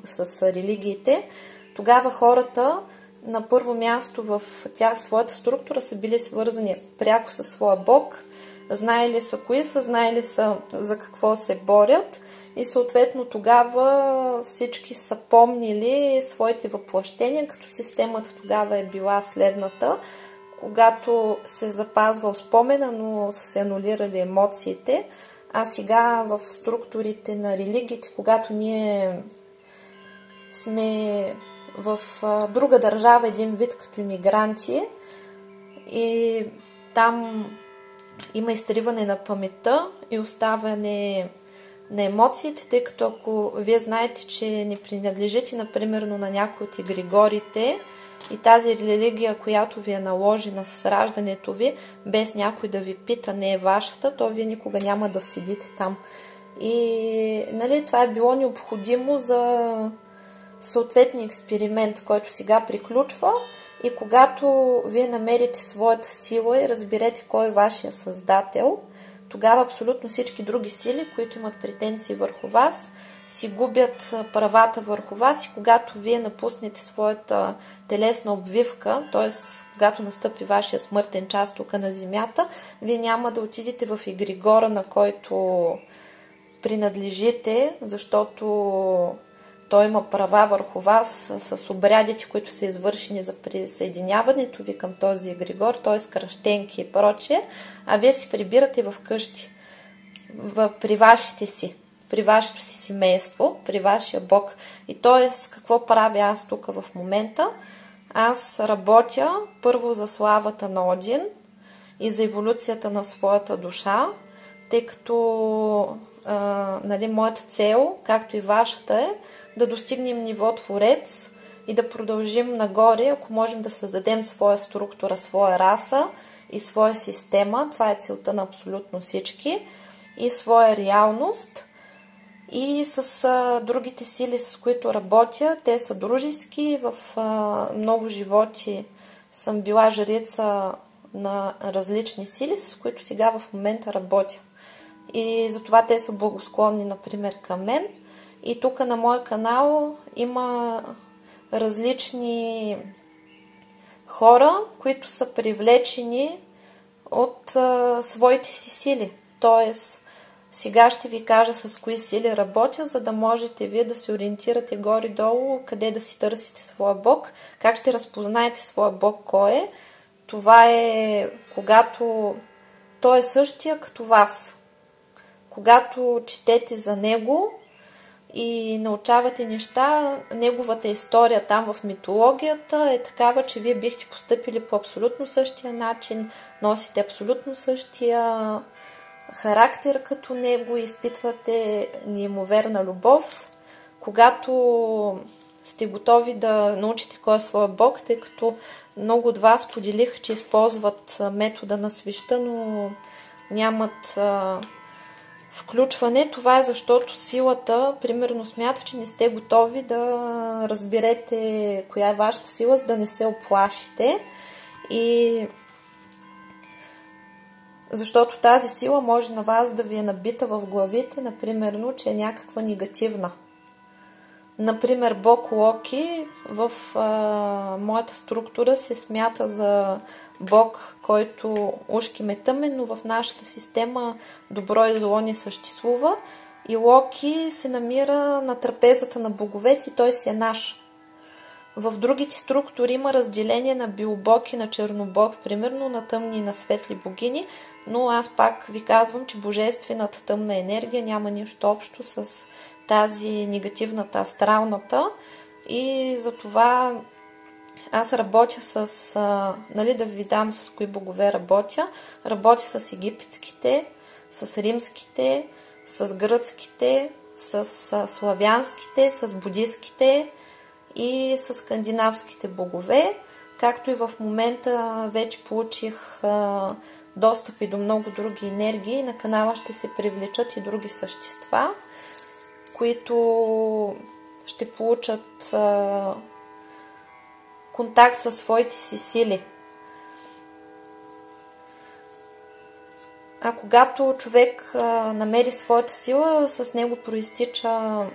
с религиите, тогава хората на първо място в своята структура са били свързани пряко със своя Бог, знаели са кои са, знаели са за какво се борят и съответно тогава всички са помнили своите въплъщения, като системата тогава е била следната. Когато се запазвал спомена, но са се анулирали емоциите, а сега в структурите на религиите, когато ние сме в друга държава, един вид като имигранти, и там има изтриване на паметта и оставяне на емоциите, тъй като ако вие знаете, че не принадлежите, например, на някой от егрегорите и тази религия, която ви е наложена с раждането ви, без някой да ви пита, не е вашата, то вие никога няма да седите там. И, нали, това е било необходимо за съответния експеримент, който сега приключва, и когато вие намерите своята сила и разберете кой е вашия създател, тогава абсолютно всички други сили, които имат претенции върху вас, си губят правата върху вас, и когато вие напуснете своята телесна обвивка, т.е. когато настъпи вашия смъртен час тук на земята, вие няма да отидете в егрегора, на който принадлежите, защото той има права върху вас с обрядите, които са извършени за присъединяването ви към този егрегор, т.е. кръщенки и прочее, а вие си прибирате в къщи, при вашите си, при вашето си семейство, при вашия Бог. И т.е. какво правя аз тук в момента? Аз работя първо за славата на Один и за еволюцията на своята душа, тъй като нали, моята цел, както и вашата, е да достигнем ниво Творец и да продължим нагоре, ако можем да създадем своя структура, своя раса и своя система. Това е целта на абсолютно всички. И своя реалност. И с другите сили, с които работя, те са дружески. В много животи съм била жрица на различни сили, с които сега в момента работя. И затова те са благосклонни, например, към мен. И тук на моя канал има различни хора, които са привлечени от своите си сили. Тоест, сега ще ви кажа с кои сили работя, за да можете вие да се ориентирате горе-долу, къде да си търсите своя Бог, как ще разпознаете своя Бог кой е. Това е когато той е същия като вас. Когато четете за него и научавате неща, неговата история там в митологията е такава, че вие бихте постъпили по абсолютно същия начин, носите абсолютно същия характер като него, изпитвате неимоверна любов. Когато сте готови да научите кой е своя Бог, тъй като много от вас поделиха, че използват метода на свеща, но нямат включване. Това е защото силата, примерно, смята, че не сте готови да разберете коя е вашата сила, за да не се оплашите. И защото тази сила може на вас да ви е набита в главите, например, че е някаква негативна. Например, Бог Локи в моята структура се смята за Бог, който ушки ме тъмен, но в нашата система добро и зло не съществува. И Локи се намира на трапезата на боговете и той си е наш. В другите структури има разделение на Биобог и на Чернобог, примерно на тъмни и на светли богини, но аз пак ви казвам, че божествената тъмна енергия няма нищо общо с тази негативната, астралната, и затова аз работя с, да ви дам с кои богове работя. Работя с египетските, с римските, с гръцките, с славянските, с будистките и с скандинавските богове, както и в момента вече получих достъп и до много други енергии. На канала ще се привлечат и други същества, които ще получат контакт със своите си сили. А когато човек намери своята сила, с него проистича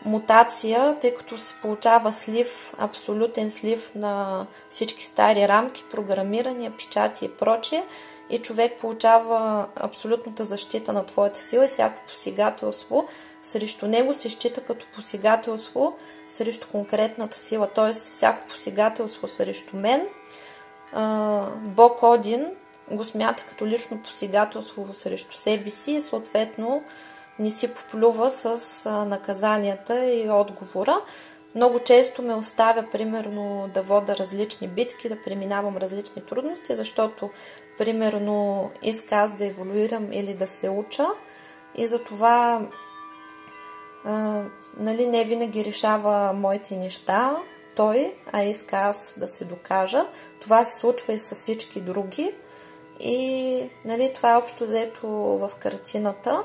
мутация, тъй като се получава слив, абсолютен слив на всички стари рамки, програмирания, печати и прочее, и човек получава абсолютната защита на твоята сила и всяко посегателство срещу него се счита като посегателство срещу конкретната сила, т.е. всяко посегателство срещу мен, Бог Один го смята като лично посегателство срещу себе си и съответно не си поплюва с наказанията и отговора. Много често ме оставя, примерно, да вода различни битки, да преминавам различни трудности, защото, примерно, иска аз да еволюирам или да се уча и затова не винаги решава моите неща той, а иска аз да се докажа. Това се случва и с всички други и това е общо взето в картината.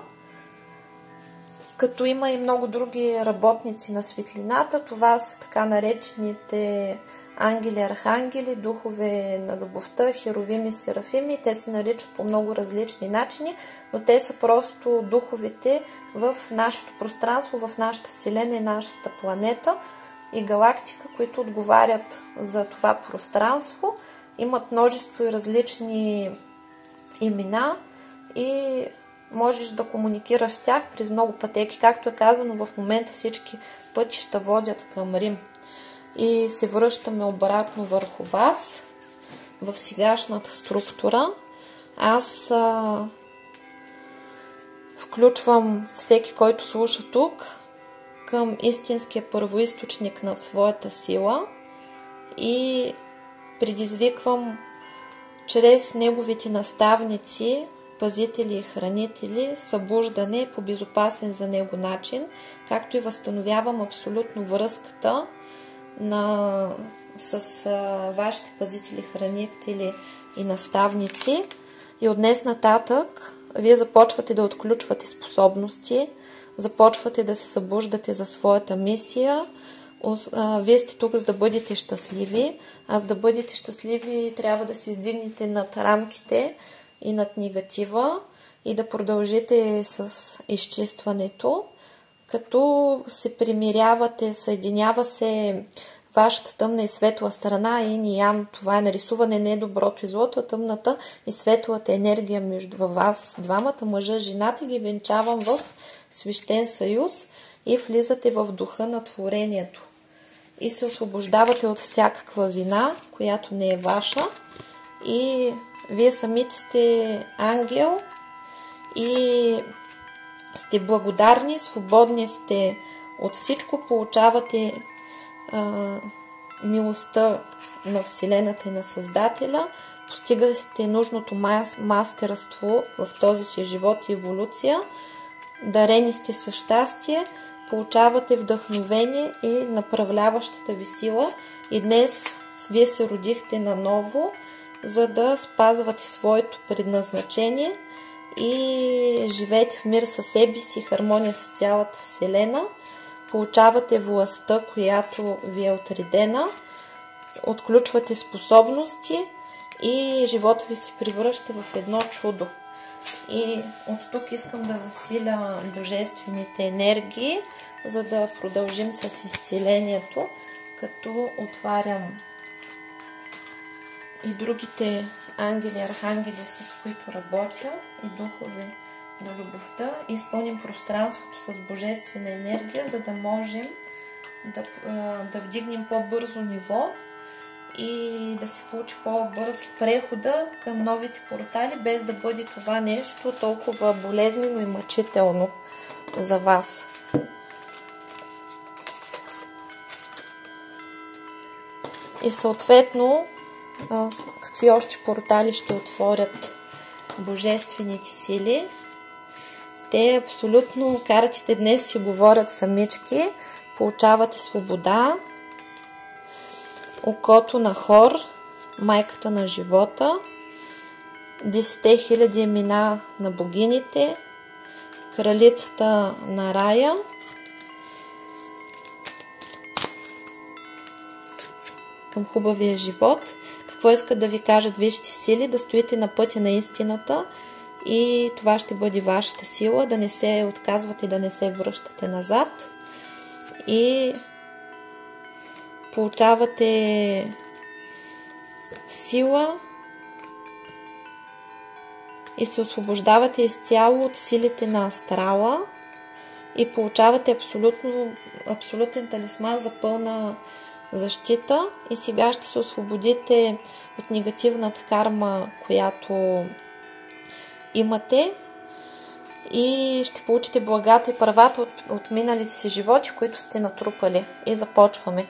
Като има и много други работници на светлината, това са така наречените ангели, архангели, духове на любовта, херовими, серафими. Те се наричат по много различни начини, но те са просто духовете в нашето пространство, в нашата вселена и нашата планета и галактика, които отговарят за това пространство. Имат множество и различни имена и можеш да комуникираш с тях през много пътеки. Както е казано, в момента всички пътища водят към Рим. И се връщаме обратно върху вас, в сегашната структура. Аз включвам всеки, който слуша тук, към истинския първоизточник на своята сила и предизвиквам чрез неговите наставници, пазители и хранители, събуждане по безопасен за него начин, както и възстановявам абсолютно връзката с вашите пазители, хранители и наставници. И от днес нататък вие започвате да отключвате способности, започвате да се събуждате за своята мисия. Вие сте тук за да бъдете щастливи, а за да бъдете щастливи трябва да се издигнете над рамките и над негатива и да продължите с изчистването, като се примирявате, съединява се вашата тъмна и светла страна, Ин и Ян. Това е нарисуване не доброто и злото, а тъмната и светлата енергия между вас двамата, мъжа, жената, ги венчавам в свещен съюз и влизате в духа на творението. И се освобождавате от всякаква вина, която не е ваша, и вие самите сте ангел и сте благодарни, свободни сте от всичко, получавате милостта на Вселената и на Създателя, постигате нужното мастерство в този си живот и еволюция, дарени сте със щастие, получавате вдъхновение и направляващата ви сила и днес вие се родихте наново, за да спазвате своето предназначение и живеете в мир със себе си, хармония с цялата Вселена. Получавате властта, която ви е отредена, отключвате способности и живота ви се превръща в едно чудо. И от тук искам да засиля божествените енергии, за да продължим с изцелението, като отварям и другите ангели, архангели, с които работя, и духове на любовта, и изпълним пространството с божествена енергия, за да можем да вдигнем по-бързо ниво и да се получи по-бърз прехода към новите портали, без да бъде това нещо толкова болезнено и мъчително за вас. И съответно, какви още портали ще отворят божествените сили? Те абсолютно, картите днес си говорят самички. Получавате свобода, окото на Хор, майката на живота, 10 000 имена на богините, кралицата на рая, към хубавия живот. Какво искат да ви кажат висшите сили? Да стоите на пътя на истината и това ще бъде вашата сила, да не се отказвате, да не се връщате назад. И получавате сила и се освобождавате изцяло от силите на астрала и получавате абсолютен талисман за пълна защита. И сега ще се освободите от негативната карма, която имате, и ще получите благата и правата от миналите си животи, които сте натрупали. И започваме.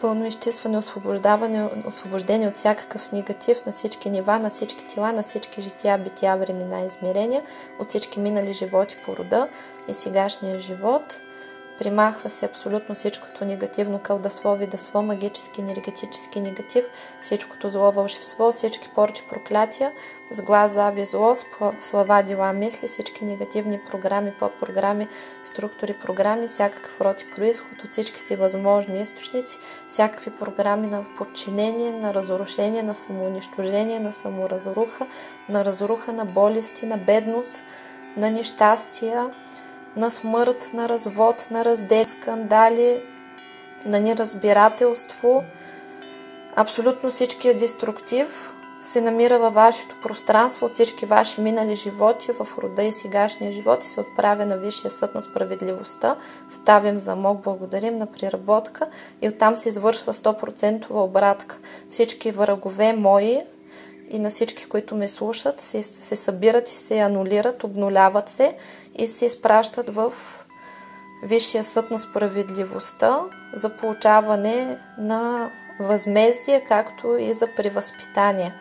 Пълно изчистване, освобождение от всякакъв негатив на всички нива, на всички тела, на всички жития, бития, времена и измерения, от всички минали животи по рода и сегашния живот. Примахва се абсолютно всичкото негативно, кълдаслови, дасло, магически, енергетически негатив, всичкото зло, вълшебство, всички порчи, проклятия, с глас, заби, зло, слова, дела, мисли, всички негативни програми, подпрограми, структури, програми, всякакъв род и произход от всички си възможни източници, всякакви програми на подчинение, на разрушение, на самоунищожение, на саморазруха, на разруха, на болести, на бедност, на нещастия, на смърт, на развод, на раздел, скандали, на неразбирателство. Абсолютно всичкият деструктив се намира във вашето пространство от всички ваши минали животи в рода и сегашния живот и се отправя на Висшия съд на справедливостта. Ставим замок, благодарим на приработка и оттам се извършва 100% обратка. Всички врагове мои и на всички, които ме слушат, се събират и се анулират, обнуляват се и се изпращат в Висшия съд на справедливостта за получаване на възмездие, както и за превъзпитание.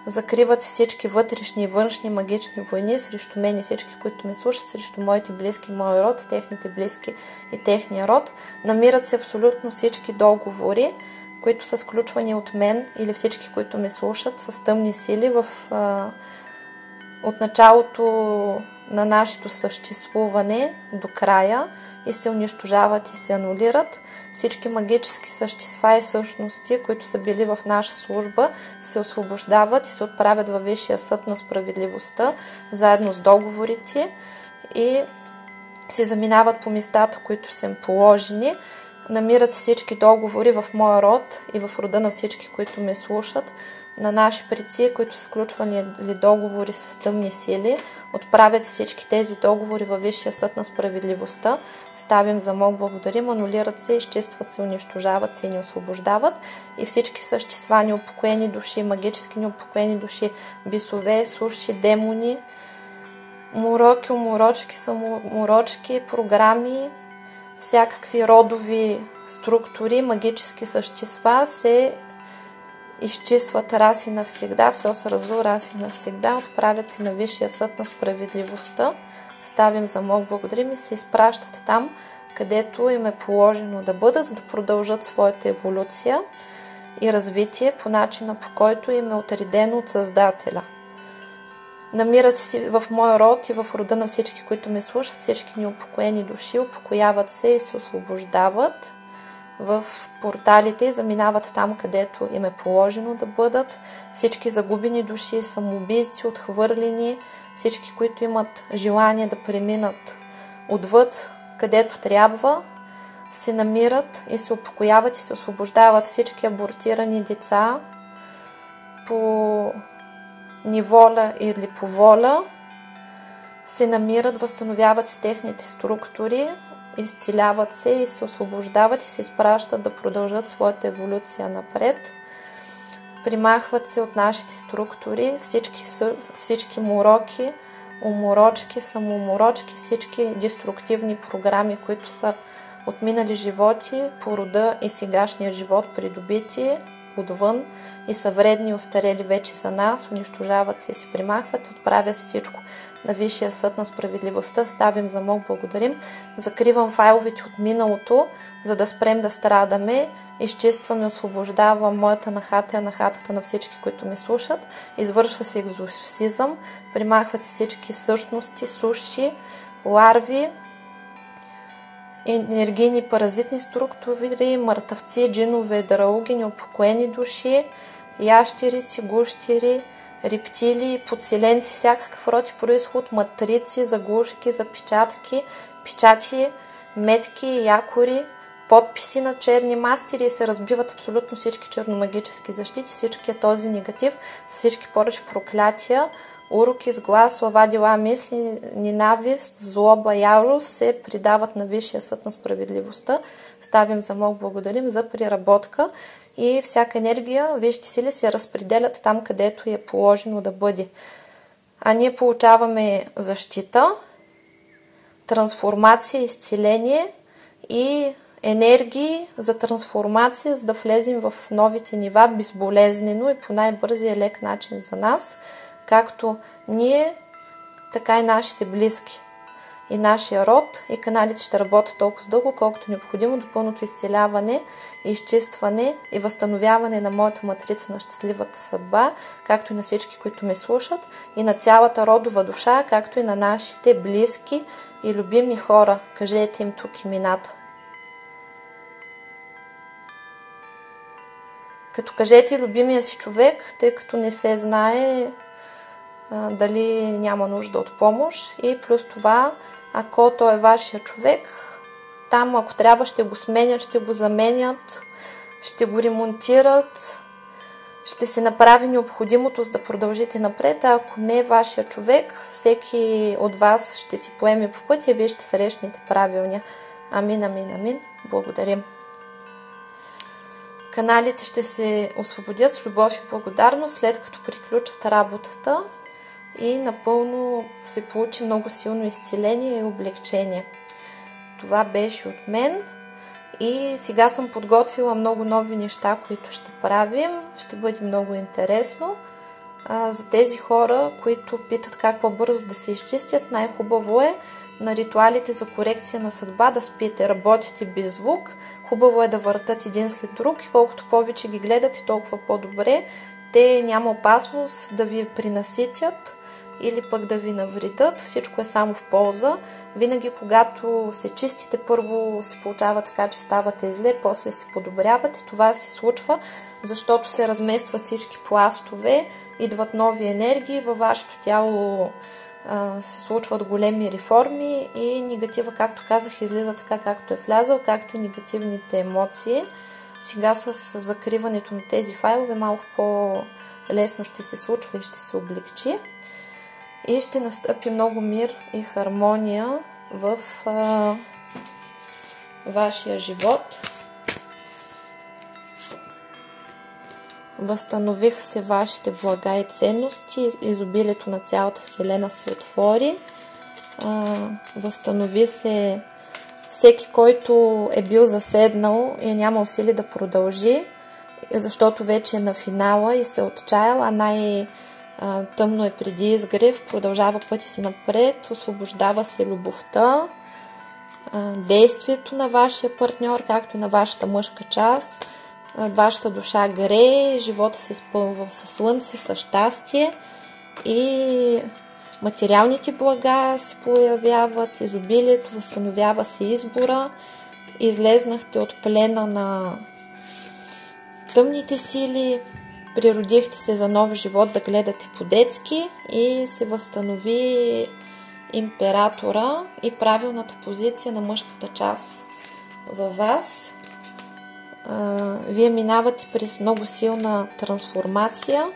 Закриват се всички вътрешни и външни магични войни срещу мен и всички, които ме слушат, срещу моите близки, мой род, техните близки и техния род. Намират се абсолютно всички договори, които са сключвани от мен или всички, които ме слушат, с тъмни сили от началото на нашето съществуване до края и се унищожават и се анулират. всички магически същества и същности, които са били в наша служба, се освобождават и се отправят във Висшия съд на справедливостта, заедно с договорите и се заминават по местата, които са им положени. Намират всички договори в моя род и в рода на всички, които ме слушат, на наши предци, които са сключвани договори с тъмни сили. Отправят всички тези договори във Висшия съд на справедливостта. Ставим замок, благодарим, анулират се, изчистват се, унищожават се и ни освобождават. И всички същества, неупокоени души, магически неупокоени души, бисове, суши, демони, мороки, уморочки, самоморочки, програми, всякакви родови структури, магически същества се изчистват раз и навсегда, все се развива раз и навсегда, отправят се на Висшия съд на справедливостта, ставим замок, благодарим и се изпращат там, където им е положено да бъдат, за да продължат своята еволюция и развитие по начина, по който им е отредено от Създателя. Намират се в моя род и в рода на всички, които ме слушат, всички неупокоени души, упокояват се и се освобождават в порталите и заминават там, където им е положено да бъдат. Всички загубени души, самоубийци, отхвърлени, всички, които имат желание да преминат отвъд, където трябва, се намират и се упокояват и се освобождават. Всички абортирани деца по неволя или по воля се намират, възстановяват с техните структури, изцеляват се и се освобождават и се изпращат да продължат своята еволюция напред. Примахват се от нашите структури всички мороки, уморочки, самоуморочки, всички деструктивни програми, които са от минали животи, по рода и сегашния живот придобити отвън и са вредни и остарели вече за нас, унищожават се и се примахват, отправя се всичко на Висшия съд на справедливостта, ставим замок, благодарим, закривам файловете от миналото, за да спрем да страдаме, изчиствам и освобождавам моята нахата, нахатата на всички, които ме слушат, извършва се екзорсизъм, примахват се всички същности, суши, ларви, енергийни паразитни структури, мъртъвци, джинове, драуги, неупокоени души, ящерици, гущери, рептилии, подселенци, всякакъв род и произход, матрици, заглушки, запечатки, печати, метки, якори, подписи на черни мастери и се разбиват абсолютно всички черномагически защити, всичкият този негатив, всички поръчи проклятия, уроки с глас, слова, дела, мисли, ненавист, злоба, ярост се придават на Висшия съд на справедливостта. Ставим замок, благодарим за преработка и всяка енергия, висшите сили се разпределят там, където е положено да бъде. А ние получаваме защита, трансформация, изцеление и енергии за трансформация, за да влезем в новите нива безболезнено и по най-бързия лек начин за нас, както ние, така и нашите близки и нашия род, и каналите ще работят толкова дълго, колкото е необходимо до пълното изцеляване, изчистване и възстановяване на моята матрица на щастливата съдба, както и на всички, които ме слушат, и на цялата родова душа, както и на нашите близки и любими хора. Кажете им тук имената. Като кажете любимия си човек, тъй като не се знае дали няма нужда от помощ, и плюс това, ако той е вашия човек, там ако трябва ще го сменят, ще го заменят, ще го ремонтират, ще се направи необходимото, за да продължите напред, а ако не е вашия човек, всеки от вас ще си поеме по пътя и вие ще срещнете правилния. Амин, амин, амин. Благодарим. Каналите ще се освободят с любов и благодарност, след като приключат работата и напълно се получи много силно изцеление и облегчение. Това беше от мен и сега съм подготвила много нови неща, които ще правим. Ще бъде много интересно. За тези хора, които питат как по-бързо да се изчистят, най-хубаво е на ритуалите за корекция на съдба да спите, работите без звук. Хубаво е да въртат един след друг и колкото повече ги гледате, толкова по-добре. Те няма опасност да ви принаситят, или пък да ви навредят. Всичко е само в полза. Винаги, когато се чистите, първо се получава така, че ставате зле, после се подобрявате. Това се случва, защото се разместват всички пластове, идват нови енергии, във вашето тяло се случват големи реформи и негатива, както казах, излиза така, както е влязъл, както и негативните емоции. Сега с закриването на тези файлове малко по-лесно ще се случва и ще се облегчи. И ще настъпи много мир и хармония в вашия живот. Възстановиха се вашите блага и ценности, изобилието на цялата Вселена се отвори. Възстанови се всеки, който е бил заседнал и нямал сили да продължи, защото вече е на финала и се е отчаял, а най-тъмно е преди изгрев, продължава пътя си напред, освобождава се любовта, действието на вашия партньор, както и на вашата мъжка част. Вашата душа грее, живота се изпълва със слънце, с щастие и материалните блага се появяват, изобилието, възстановява се избора, излезнахте от плена на тъмните сили, природихте се за нов живот да гледате по-детски и се възстанови императора и правилната позиция на мъжката част във вас. Вие минавате през много силна трансформация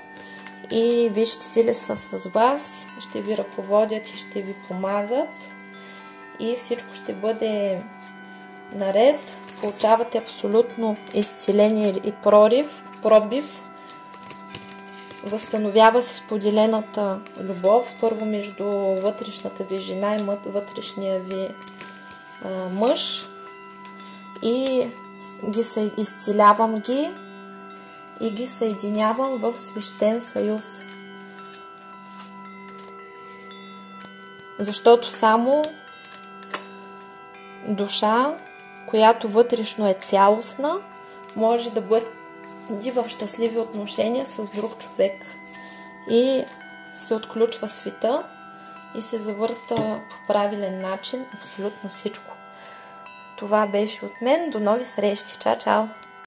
и висшите сили са с вас, ще ви ръководят и ще ви помагат и всичко ще бъде наред. Получавате абсолютно изцеление и пробив. Възстановява се споделената любов, първо между вътрешната ви жена и вътрешния ви мъж и изцелявам ги и ги съединявам в свещен съюз. Защото само душа, която вътрешно е цялостна, може да бъде в щастливи отношения с друг човек. И се отключва света и се завърта по правилен начин абсолютно всичко. Това беше от мен. До нови срещи. Чао, чао!